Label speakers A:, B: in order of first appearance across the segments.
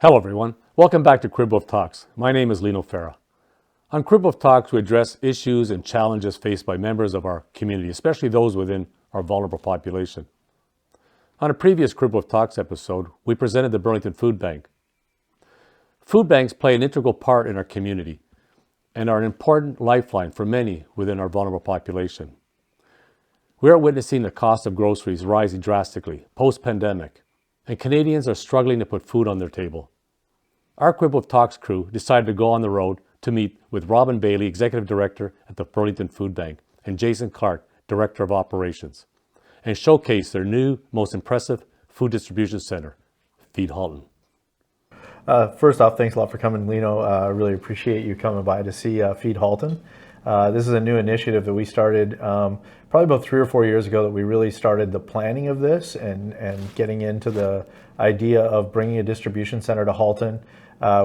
A: Hello everyone, welcome back to Crib Wolf Talks. My name is Lino Fera. On Crib Wolf Talks, we address issues and challenges faced by members of our community, especially those within our vulnerable population. On a previous Crib Wolf Talks episode, we presented the Burlington Foodbank. Food banks play an integral part in our community and are an important lifeline for many within our vulnerable population. We are witnessing the cost of groceries rising drastically post-pandemic, and Canadians are struggling to put food on their table. Our Crib Wolf Talks crew decided to go on the road to meet with Robin Bailey, Executive Director at the Burlington Foodbank, and Jason Clark, Director of Operations, and showcase their new, most impressive food distribution center, Feed Halton.
B: First off, thanks a lot for coming, Lino. I really appreciate you coming by to see Feed Halton. This is a new initiative that we started probably about 3 or 4 years ago, that we really started the planning of this and getting into the idea of bringing a distribution center to Halton.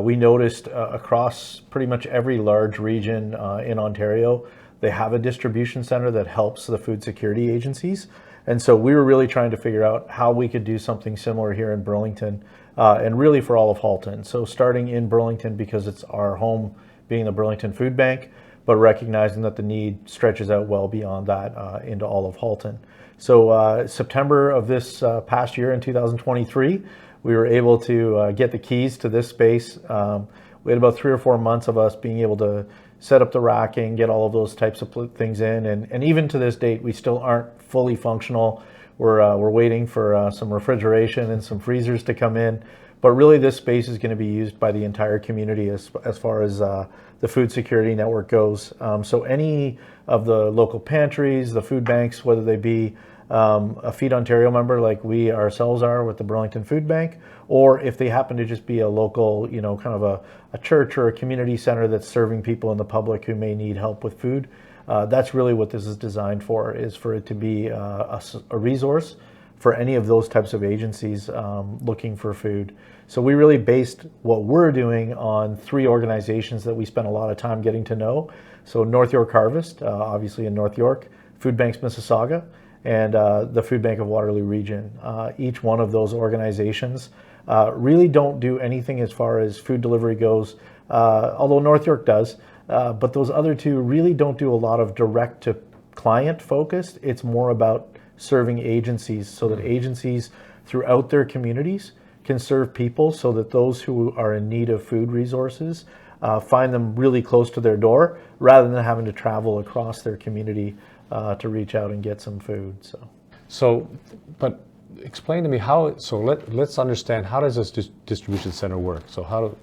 B: We noticed across pretty much every large region in Ontario, they have a distribution center that helps the food security agencies. And so we were really trying to figure out how we could do something similar here in Burlington, and really for all of Halton. So starting in Burlington, because it's our home being the Burlington Foodbank, but recognizing that the need stretches out well beyond that into all of Halton. So September of this past year in 2023, we were able to get the keys to this space. We had about 3 or 4 months of us being able to set up the racking, get all of those types of things in. And even to this date, we still aren't fully functional. We're waiting for some refrigeration and some freezers to come in. But really, this space is going to be used by the entire community as far as the food security network goes. So any of the local pantries, the food banks, whether they be a Feed Ontario member like we ourselves are with the Burlington Foodbank, or if they happen to just be a local, kind of a church or a community center that's serving people in the public who may need help with food, that's really what this is designed for, is for it to be a resource for any of those types of agencies looking for food. So we really based what we're doing on 3 organizations that we spent a lot of time getting to know. So North York Harvest, obviously in North York, Food Banks Mississauga, and the Food Bank of Waterloo Region. Each one of those organizations really don't do anything as far as food delivery goes, although North York does, but those other 2 really don't do a lot of direct to client focused. It's more about serving agencies, so that agencies throughout their communities can serve people, so that those who are in need of food resources find them really close to their door, rather than having to travel across their community to reach out and get some food.
A: But explain to me how. So let's understand, how does this distribution center work? So how do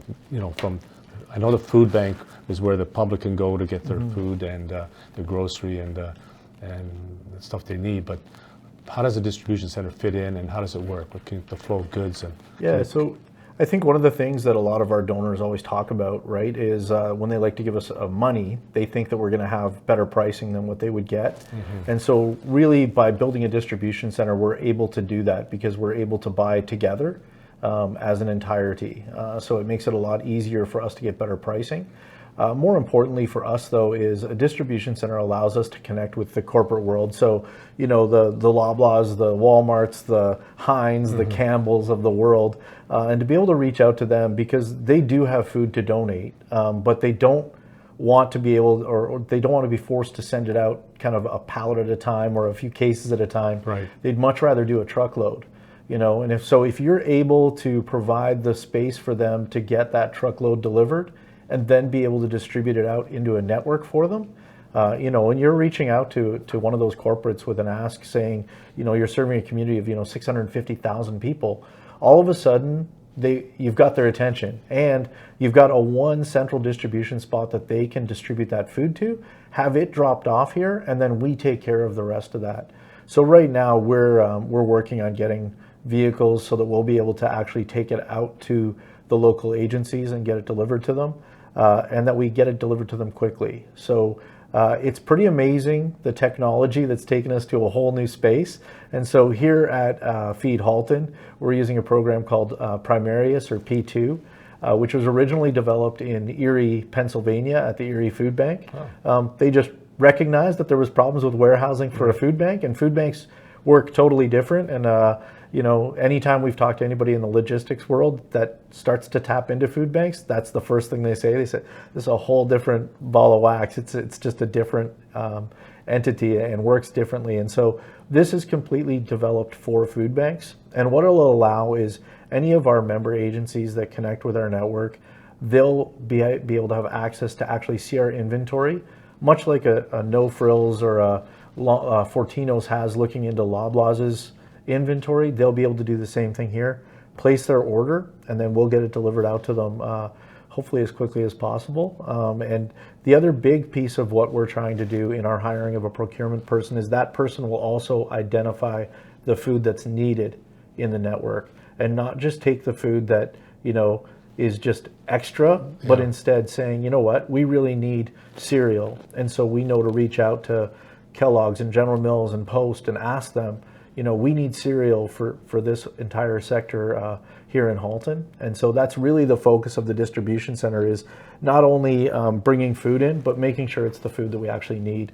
A: I know the food bank is where the public can go to get their food and the grocery and the stuff they need, but how does the distribution center fit in, and how does it work? What can the flow of goods and?
B: Yeah, so I think one of the things that a lot of our donors always talk about, right, is when they like to give us money, they think that we're going to have better pricing than what they would get. And so really, by building a distribution center, we're able to do that because we're able to buy together as an entirety. So it makes it a lot easier for us to get better pricing. More importantly for us, though, is a distribution center allows us to connect with the corporate world. So, the Loblaws, the Walmarts, the Heinz, the Campbells of the world, and to be able to reach out to them, because they do have food to donate, but they don't want to be able, or they don't want to be forced to send it out kind of a pallet at a time or a few cases at a time.
A: Right.
B: They'd much rather do a truckload. And if you're able to provide the space for them to get that truckload delivered, and then be able to distribute it out into a network for them. When you're reaching out to one of those corporates with an ask saying, you're serving a community of, 650,000 people, all of a sudden you've got their attention, and you've got a one central distribution spot that they can distribute that food to, have it dropped off here, and then we take care of the rest of that. So right now we're working on getting vehicles so that we'll be able to actually take it out to the local agencies and get it delivered to them. And that we get it delivered to them quickly. So it's pretty amazing, the technology that's taken us to a whole new space. And so here at Feed Halton, we're using a program called Primarius, or P2, which was originally developed in Erie, Pennsylvania at the Erie Food Bank. They just recognized that there was problems with warehousing for a food bank, and food banks work totally different. And anytime we've talked to anybody in the logistics world that starts to tap into food banks, that's the first thing they say. They say, this is a whole different ball of wax. It's just a different entity and works differently. And so this is completely developed for food banks. And what it'll allow is any of our member agencies that connect with our network, they'll be able to have access to actually see our inventory, much like a No Frills or a Fortino's has looking into Loblaw's inventory. They'll be able to do the same thing here, place their order, and then we'll get it delivered out to them hopefully as quickly as possible. And the other big piece of what we're trying to do in our hiring of a procurement person is that person will also identify the food that's needed in the network and not just take the food that, is just extra, but instead saying, you know what, we really need cereal. And so we know to reach out to Kellogg's and General Mills and Post and ask them, we need cereal for this entire sector here in Halton. And so that's really the focus of the distribution center, is not only bringing food in, but making sure it's the food that we actually need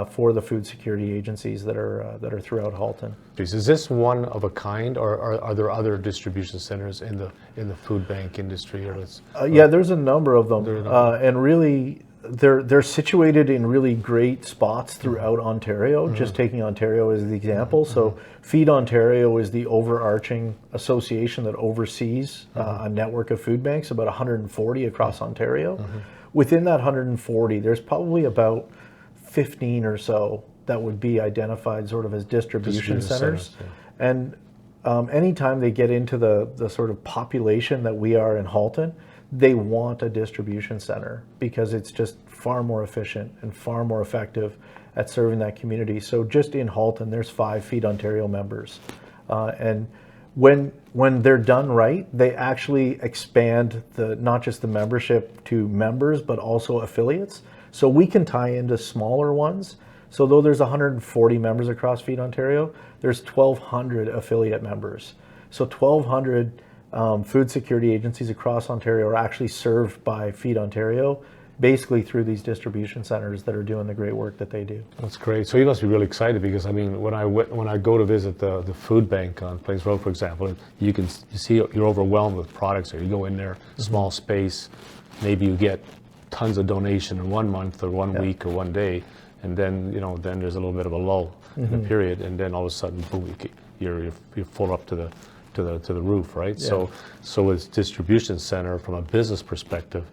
B: for the food security agencies that are throughout Halton.
A: Is this one of a kind, or are there other distribution centers in the food bank industry?
B: Yeah, there's a number of them, and really they're situated in really great spots throughout Ontario. Just taking Ontario as the example. So Feed Ontario is the overarching association that oversees a network of food banks, about 140 across Ontario. Within that 140, there's probably about 15 or so that would be identified sort of as distribution centers. And anytime they get into the sort of population that we are in Halton, they want a distribution center because it's just far more efficient and far more effective at serving that community. So just in Halton, there's 5 Feed Ontario members. And when they're done right, they actually expand not just the membership to members, but also affiliates. So we can tie into smaller ones. So though there's 140 members across Feed Ontario, there's 1,200 affiliate members. So 1,200 food security agencies across Ontario are actually served by Feed Ontario, basically through these distribution centers that are doing the great work that they do.
A: That's great. So you must be really excited, because I mean, when I go to visit the food bank on Plains Road, for example, you see you're overwhelmed with products. Or you go in there, small space, maybe you get tons of donation in 1 month or 1 week or 1 day, and then then there's a little bit of a lull in the period, and then all of a sudden, boom, you're full up to the roof, right? So with distribution center, from a business perspective,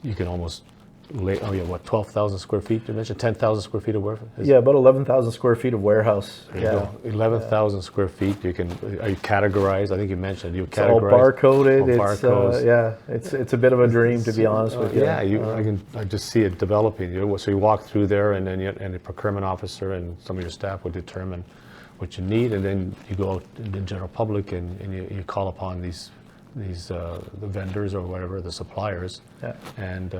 A: you can almost 12,000 square feet, you mentioned 10,000 square feet of warehouse?
B: About 11,000 square feet of warehouse.
A: There you go. 11,000 square feet. Are you categorized? I think you mentioned you categorize.
B: All barcoded.
A: It's
B: it's a bit of a dream, to be honest with you.
A: I just see it developing. So you walk through there, and then and the procurement officer and some of your staff would determine what you need, and then you go out in the general public and you call upon the vendors or whatever, the suppliers, and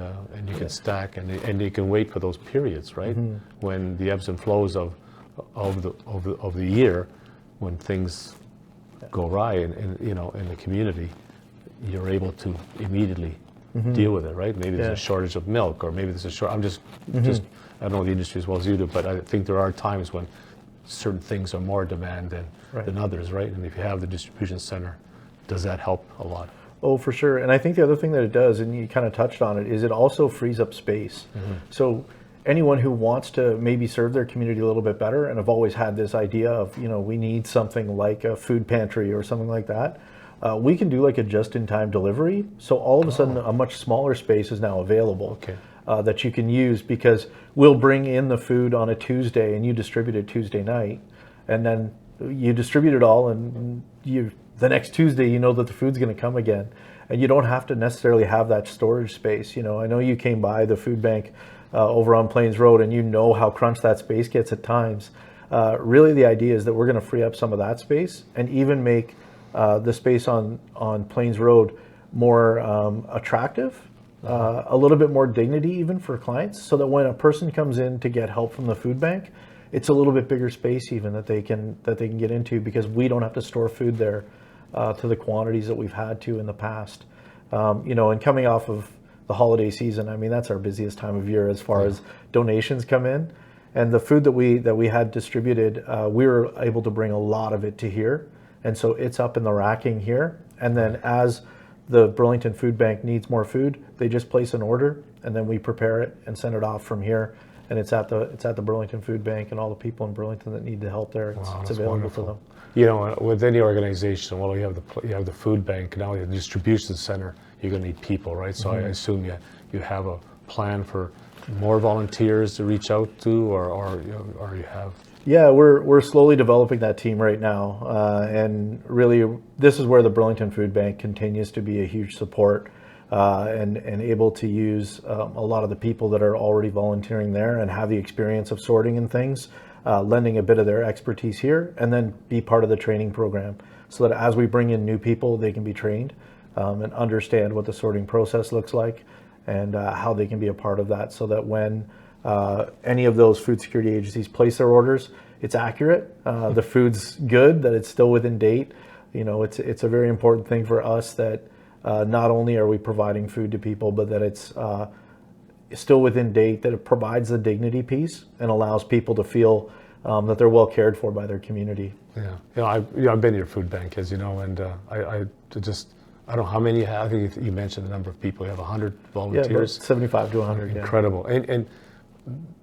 A: you can stack, and you can wait for those periods, right? When the ebbs and flows of the year, when things go awry in the community, you're able to immediately deal with it, right? Maybe there's a shortage of milk, or maybe there's a short. I don't know the industry as well as you do, but I think there are times when certain things are more demand than others, right? And if you have the distribution center, does that help a lot?
B: Oh, for sure. And I think the other thing that it does, and you kind of touched on it, is it also frees up space. So anyone who wants to maybe serve their community a little bit better, and have always had this idea of, we need something like a food pantry or something like that, we can do like a just-in-time delivery. So all of a sudden, a much smaller space is now available that you can use, because we'll bring in the food on a Tuesday and you distribute it Tuesday night, and then you distribute it all, and the next Tuesday, you know that the food's going to come again, and you don't have to necessarily have that storage space. I know you came by the food bank over on Plains Road, and you know how crunched that space gets at times. Really, the idea is that we're going to free up some of that space, and even make the space on Plains Road more attractive, a little bit more dignity even for clients, so that when a person comes in to get help from the food bank, it's a little bit bigger space even that they can get into, because we don't have to store food there to the quantities that we've had to in the past. And coming off of the holiday season, I mean, that's our busiest time of year as far as donations come in. And the food that we had distributed, we were able to bring a lot of it to here. And so it's up in the racking here. And then as the Burlington Foodbank needs more food, they just place an order, and then we prepare it and send it off from here. And it's at the Burlington Foodbank, and all the people in Burlington that need the help there, it's available
A: wonderful.
B: to them.
A: You know, with any organization, well, you have the food bank, now you have the distribution center, you're going to need people, right? So I assume you have a plan for more volunteers to reach out to, or you have.
B: Yeah, we're slowly developing that team right now, and really, this is where the Burlington Food Bank continues to be a huge support, and able to use a lot of the people that are already volunteering there and have the experience of sorting and things, lending a bit of their expertise here, and then be part of the training program, so that as we bring in new people, they can be trained and understand what the sorting process looks like, and how they can be a part of that, so that when any of those food security agencies place their orders, it's accurate, the food's good, that it's still within date. You know, it's a very important thing for us that not only are we providing food to people, but that it's still within date, that it provides the dignity piece and allows people to feel that they're well cared for by their community.
A: Yeah, I've been to your food bank, as you know, and I don't know how many you have. I think you mentioned the number of people. You have 100 volunteers.
B: Yeah, 75 to 100.
A: Incredible. Yeah. And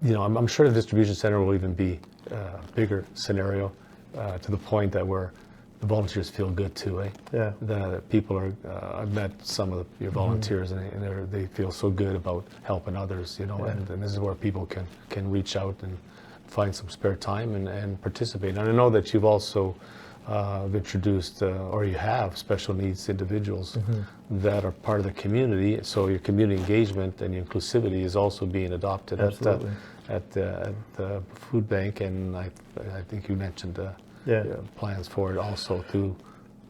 A: you know, I'm sure the distribution center will even be a bigger scenario, to the point that where the volunteers feel good too, eh?
B: Yeah.
A: The people are. I've met some of your volunteers, and they feel so good about helping others, you know.
B: Yeah.
A: And this is where people can reach out and find some spare time and participate. And I know that you've also introduced, or you have, special needs individuals that are part of the community. So your community engagement and your inclusivity is also being adopted at the food bank. And I think you mentioned plans for it also to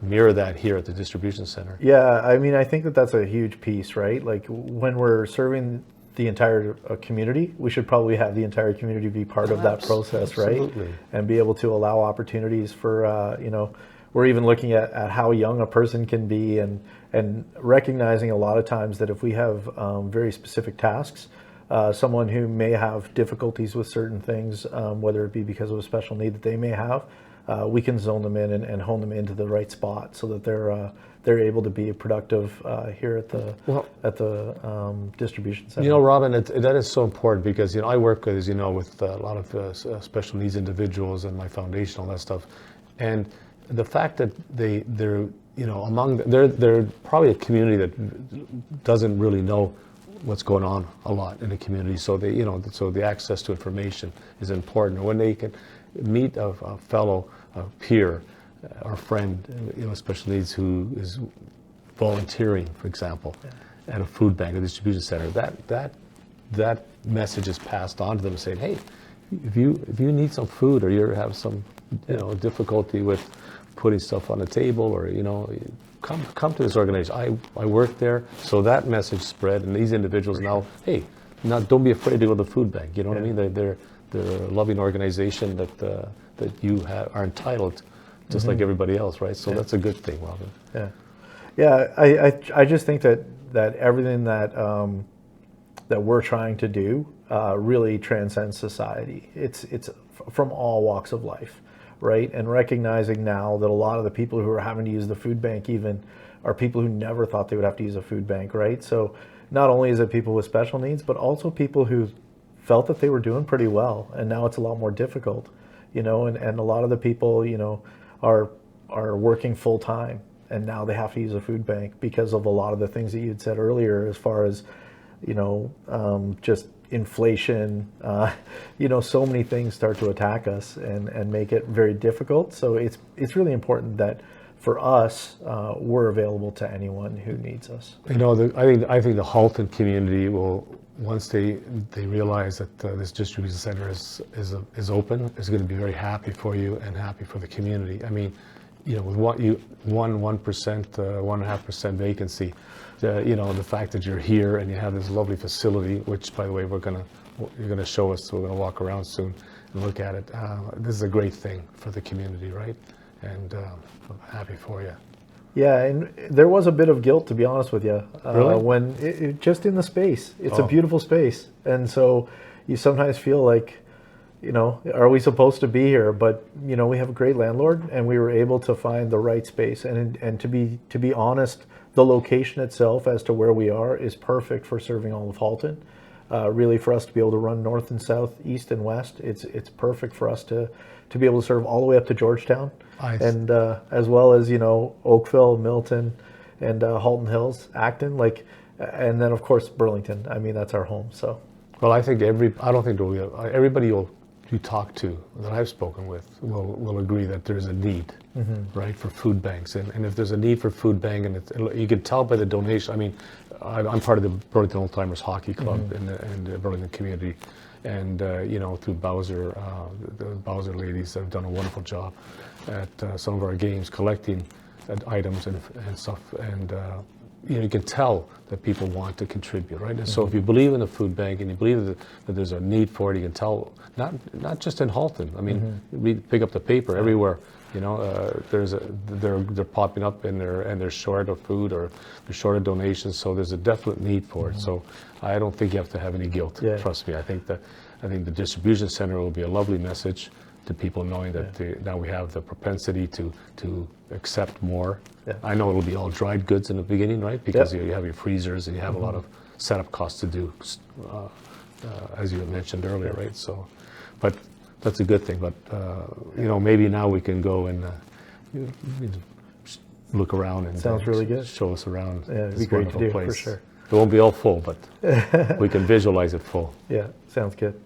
A: mirror that here at the distribution center.
B: Yeah, I mean, I think that's a huge piece, right? Like when we're serving the entire community, we should probably have the entire community be part of that process,
A: absolutely.
B: Right? And be able to allow opportunities for, you know, we're even looking at how young a person can be, and recognizing a lot of times that if we have very specific tasks, someone who may have difficulties with certain things, whether it be because of a special need that they may have, we can zone them in and hone them into the right spot, so that they're able to be productive here at the distribution center.
A: You know, Robin, that is so important, because you know I work, as you know, with a lot of special needs individuals and my foundation, all that stuff, and the fact that they're you know they're probably a community that doesn't really know what's going on a lot in the community, so the access to information is important. When they can meet a fellow peer or friend, you know, special needs, who is volunteering, for example, at a food bank, a distribution center, that message is passed on to them, saying, hey, if you need some food, or you have some difficulty with putting stuff on the table, or come to this organization. I work there, so that message spread, and these individuals now, hey, don't be afraid to go to the food bank. You know what I mean? They're a loving organization that you are entitled, just like everybody else, right? So that's a good thing, Robin.
B: I just think that everything that we're trying to do really transcends society. It's from all walks of life, right? And recognizing now that a lot of the people who are having to use the food bank even are people who never thought they would have to use a food bank, right? So not only is it people with special needs, but also people who felt that they were doing pretty well, and now it's a lot more difficult, and a lot of the people, are working full time, and now they have to use a food bank because of a lot of the things that you had said earlier, as far as, just inflation, so many things start to attack us and make it very difficult. So it's really important that for us, we're available to anyone who needs us.
A: I think the Halton community will, once they realize that this distribution center is open, is going to be very happy for you and happy for the community. I mean, with 1%, 1.5% vacancy, the fact that you're here and you have this lovely facility, which, by the way, you're going to show us, so we're going to walk around soon and look at it. This is a great thing for the community, right? And I'm happy for you.
B: Yeah, and there was a bit of guilt, to be honest with you,
A: really?
B: when just in the space. It's a beautiful space, and so you sometimes feel like, you know, are we supposed to be here? But, you know, we have a great landlord, and we were able to find the right space. And to be honest, the location itself as to where we are is perfect for serving all of Halton. Really, for us to be able to run north and south, east and west, it's perfect for us to be able to serve all the way up to Georgetown.
A: Nice.
B: And as well as, you know, Oakville, Milton, and Halton Hills, Acton, like, and then of course Burlington. I mean, that's our home. So.
A: Well, I think everybody you talk to that I've spoken with will agree that there's a need, right, for food banks. And if there's a need for food bank, and you can tell by the donation. I mean, I'm part of the Burlington Old Timers Hockey Club in the Burlington community, and you know, through Bowser, the Bowser ladies have done a wonderful job at some of our games collecting items and stuff, and you know, you can tell that people want to contribute, right? And so if you believe in the food bank and you believe that there's a need for it, you can tell, not just in Halton. I mean, pick up the paper everywhere. You know, they're popping up and they're short of food or they're short of donations. So there's a definite need for it. So I don't think you have to have any guilt. Yeah. Trust me. I think the distribution center will be a lovely message to people, knowing that now we have the propensity to accept more. Yeah. I know it'll be all dried goods in the beginning, right? Because you have your freezers and you have a lot of setup costs to do, as you mentioned earlier, right? So, but that's a good thing. But you know, maybe now we can go and look around and
B: sounds really good.
A: Show us around.
B: Yeah, it'd be great to do
A: place.
B: For sure.
A: It won't be all full, but we can visualize it full.
B: Yeah, sounds good.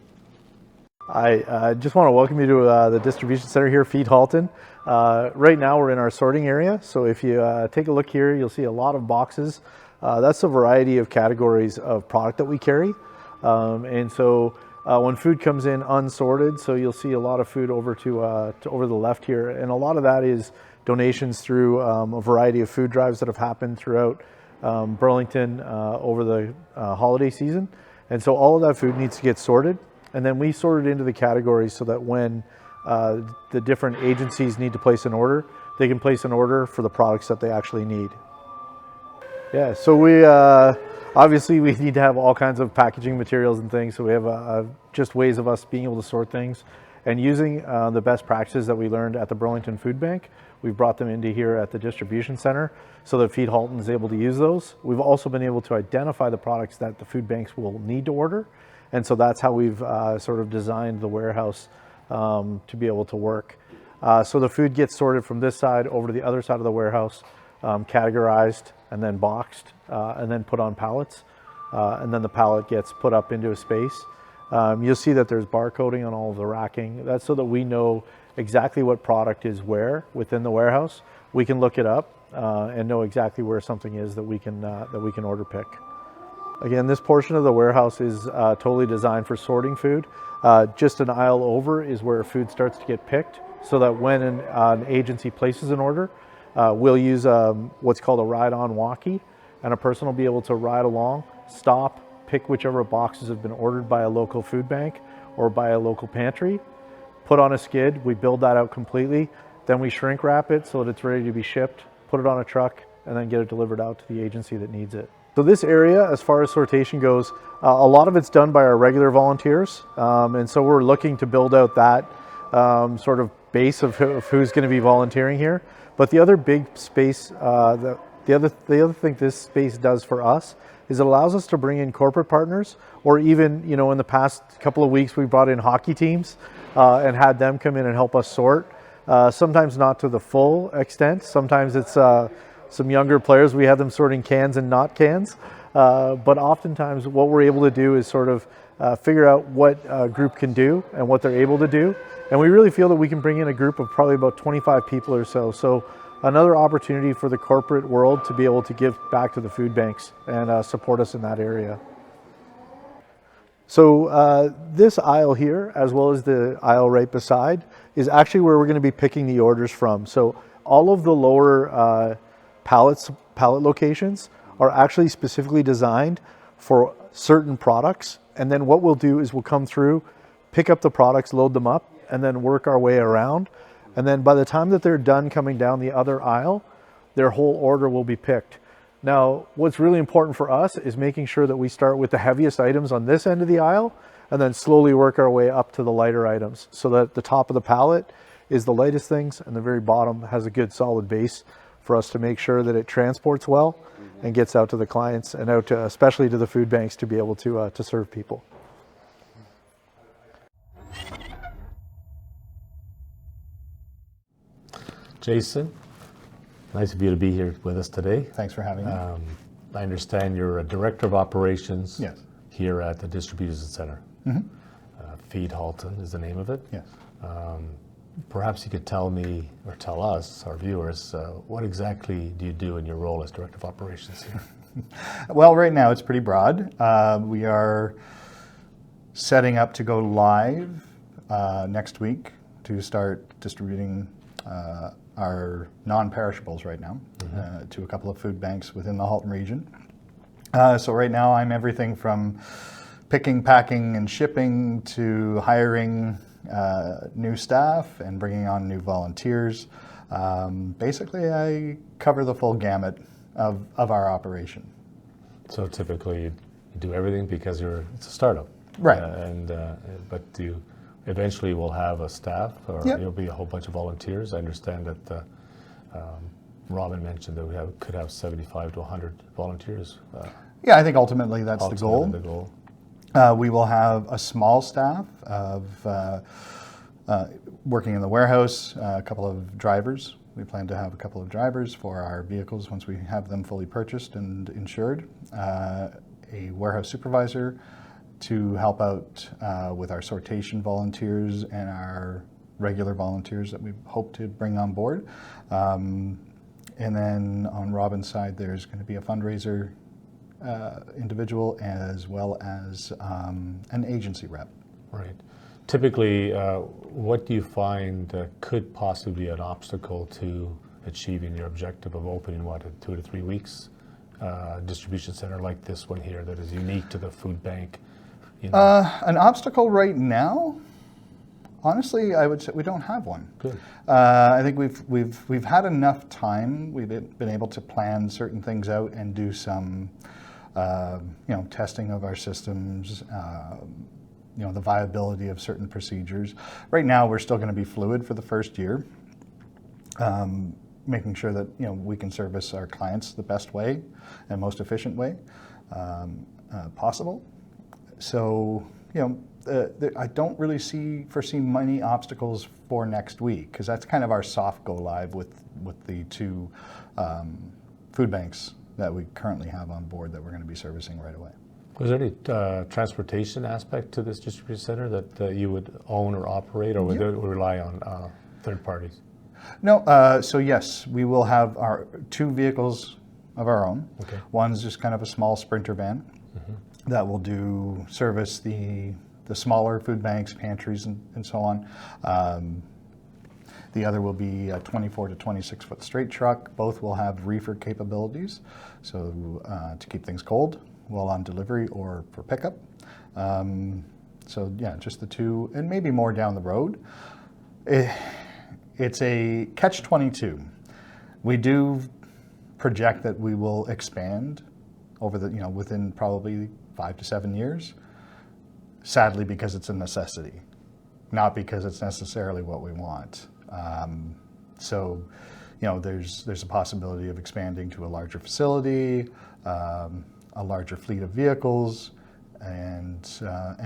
B: I just want to welcome you to the distribution center here, Feed Halton. Right now we're in our sorting area, so if you take a look here, you'll see a lot of boxes. That's a variety of categories of product that we carry. And so when food comes in unsorted, so you'll see a lot of food over to over the left here, and a lot of that is donations through a variety of food drives that have happened throughout Burlington over the holiday season. And so all of that food needs to get sorted. And then we sort it into the categories so that when the different agencies need to place an order, they can place an order for the products that they actually need. Yeah, so we obviously we need to have all kinds of packaging materials and things. So we have just ways of us being able to sort things, and using the best practices that we learned at the Burlington Foodbank. We've brought them into here at the distribution center so that Feed Halton is able to use those. We've also been able to identify the products that the food banks will need to order. And so that's how we've sort of designed the warehouse to be able to work. So the food gets sorted from this side over to the other side of the warehouse, categorized and then boxed and then put on pallets. And then the pallet gets put up into a space. You'll see that there's barcoding on all of the racking. That's so that we know exactly what product is where within the warehouse. We can look it up and know exactly where something is that we can order pick. Again, this portion of the warehouse is totally designed for sorting food. Just an aisle over is where food starts to get picked, so that when an agency places an order, we'll use what's called a ride-on walkie, and a person will be able to ride along, stop, pick whichever boxes have been ordered by a local food bank or by a local pantry, put on a skid, we build that out completely, then we shrink wrap it so that it's ready to be shipped, put it on a truck, and then get it delivered out to the agency that needs it. So this area, as far as sortation goes, a lot of it's done by our regular volunteers, and so we're looking to build out that sort of base of who's going to be volunteering here. But the other big space, the other thing this space does for us is it allows us to bring in corporate partners, or even, you know, in the past couple of weeks we brought in hockey teams and had them come in and help us sort. Sometimes not to the full extent. Sometimes it's some younger players, we have them sorting cans and not cans. But oftentimes what we're able to do is sort of figure out what a group can do and what they're able to do. And we really feel that we can bring in a group of probably about 25 people or so. So another opportunity for the corporate world to be able to give back to the food banks and support us in that area. So this aisle here, as well as the aisle right beside, is actually where we're going to be picking the orders from. So all of the lower pallet locations are actually specifically designed for certain products, and then what we'll do is we'll come through, pick up the products, load them up, and then work our way around, and then by the time that they're done coming down the other aisle, their whole order will be picked. Now what's really important for us is making sure that we start with the heaviest items on this end of the aisle, and then slowly work our way up to the lighter items, so that the top of the pallet is the lightest things and the very bottom has a good solid base for us to make sure that it transports well and gets out to the clients and out to, especially to the food banks, to be able to serve people.
A: Jason, nice of you to be here with us today.
C: Thanks for having me.
A: I understand you're a director of operations
C: Yes.
A: here at the Distribution Centre. Feed Halton is the name of it.
C: Yes.
A: Perhaps you could tell me, or tell us, our viewers, what exactly do you do in your role as director of operations here?
C: Well, right now it's pretty broad. We are setting up to go live next week to start distributing our non-perishables right now to a couple of food banks within the Halton Region. So right now I'm everything from picking, packing, and shipping to hiring new staff and bringing on new volunteers. Basically, I cover the full gamut of our operation.
A: So typically you do everything because it's a startup.
C: Right.
A: But you eventually will have a staff, or
C: Yep.
A: You'll be a whole bunch of volunteers. I understand that Robin mentioned that we could have 75 to 100 volunteers.
C: Yeah, I think ultimately that's the goal.
A: The goal.
C: We will have a small staff of working in the warehouse, a couple of drivers. We plan to have a couple of drivers for our vehicles once we have them fully purchased and insured. A warehouse supervisor to help out with our sortation volunteers and our regular volunteers that we hope to bring on board. And then on Robin's side, there's going to be a fundraiser individual as well as an agency rep.
A: Right. Typically, what do you find could possibly be an obstacle to achieving your objective of opening, in 2 to 3 weeks? Distribution center like this one here that is unique to the food bank. You know?
C: An obstacle right now, honestly, I would say we don't have one.
A: Good.
C: I think we've had enough time. We've been able to plan certain things out and do some testing of our systems. The viability of certain procedures. Right now, we're still going to be fluid for the first year, making sure that we can service our clients the best way and most efficient way possible. So I don't really foresee many obstacles for next week, because that's kind of our soft go live with the two food banks that we currently have on board that we're going to be servicing right away.
A: Was there any transportation aspect to this distribution center that you would own or operate, or would it rely on third parties?
C: No, so yes, we will have our 2 vehicles of our own.
A: Okay.
C: One's just kind of a small Sprinter van that will service the smaller food banks, pantries, and so on. The other will be a 24 to 26 foot straight truck. Both will have reefer capabilities, so to keep things cold while on delivery or for pickup. So yeah, just the 2, and maybe more down the road. It's a catch-22. We do project that we will expand over within probably 5 to 7 years. Sadly, because it's a necessity, not because it's necessarily what we want. So, there's a possibility of expanding to a larger facility, a larger fleet of vehicles, and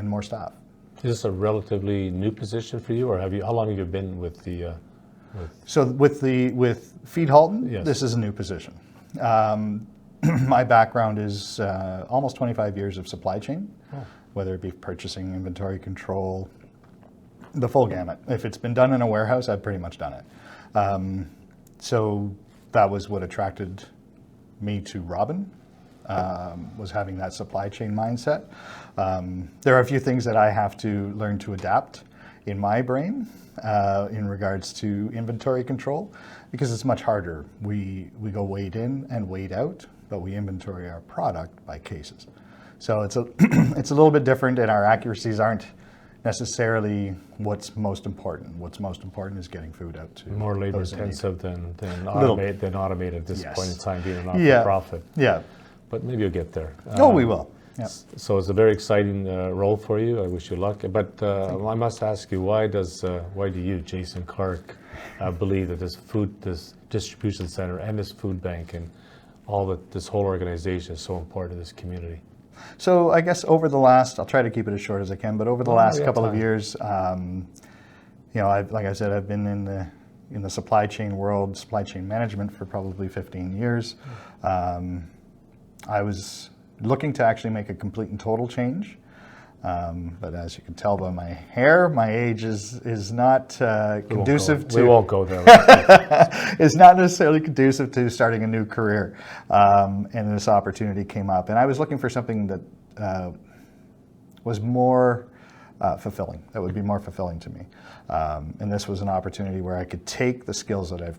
C: more staff.
A: Is this a relatively new position for you, or how long have you been with the?
C: So with Feed Halton,
A: Yes.
C: This is a new position. My background is almost 25 years of supply chain, whether it be purchasing, inventory control, the full gamut. If it's been done in a warehouse, I've pretty much done it. So that was what attracted me to Robin, was having that supply chain mindset. There are a few things that I have to learn to adapt in my brain in regards to inventory control, because it's much harder. We go weight in and weight out, but we inventory our product by cases. So it's a it's a little bit different, and our accuracies aren't necessarily what's most important. What's most important is getting food out to
A: More labor
C: those in need.
A: intensive than
C: Little.
A: automated at this
C: Yes.
A: point in time, being an
C: Yeah.
A: not-for-profit.
C: Yeah.
A: But maybe you'll get there.
C: Oh, we will. Yep.
A: So it's a very exciting role for you. I wish you luck. But I must ask you, why do you, Jason Clark, believe that this distribution center and this food bank and this whole organization is so important to this community?
C: So I guess over the last, I'll try to keep it as short as I can, but over the last couple of years, like I said, I've been in the supply chain world, supply chain management for probably 15 years. I was looking to actually make a complete and total change. But as you can tell by my hair, my age is not conducive to...
A: We won't go there.
C: It's not necessarily conducive to starting a new career. And this opportunity came up. And I was looking for something that was more fulfilling, that would be more fulfilling to me. And this was an opportunity where I could take the skills that I've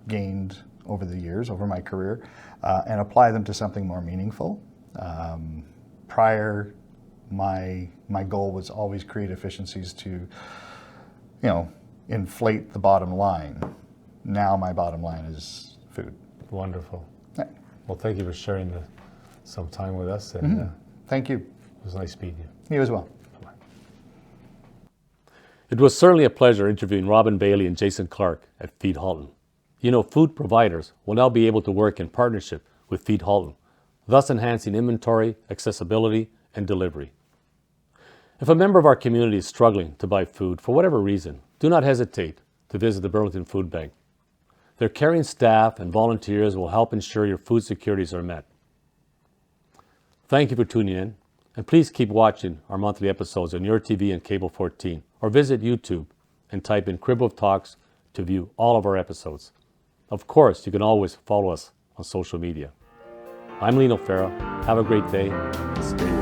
C: gained over the years, over my career, and apply them to something more meaningful. Prior, my goal was always create efficiencies to, inflate the bottom line. Now my bottom line is food.
A: Wonderful.
C: Yeah.
A: Well, thank you for sharing some time with us. And
C: Thank you.
A: it was nice meeting you.
C: You as well.
A: Bye-bye. It was certainly a pleasure interviewing Robin Bailey and Jason Clark at Feed Halton. Food providers will now be able to work in partnership with Feed Halton, thus enhancing inventory, accessibility, and delivery. If a member of our community is struggling to buy food for whatever reason, do not hesitate to visit the Burlington Foodbank. Their caring staff and volunteers will help ensure your food securities are met. Thank you for tuning in, and please keep watching our monthly episodes on Your TV and Cable 14, or visit YouTube and type in Crib of Talks to view all of our episodes. Of course, you can always follow us on social media. I'm Lino Fera. Have a great day. Stay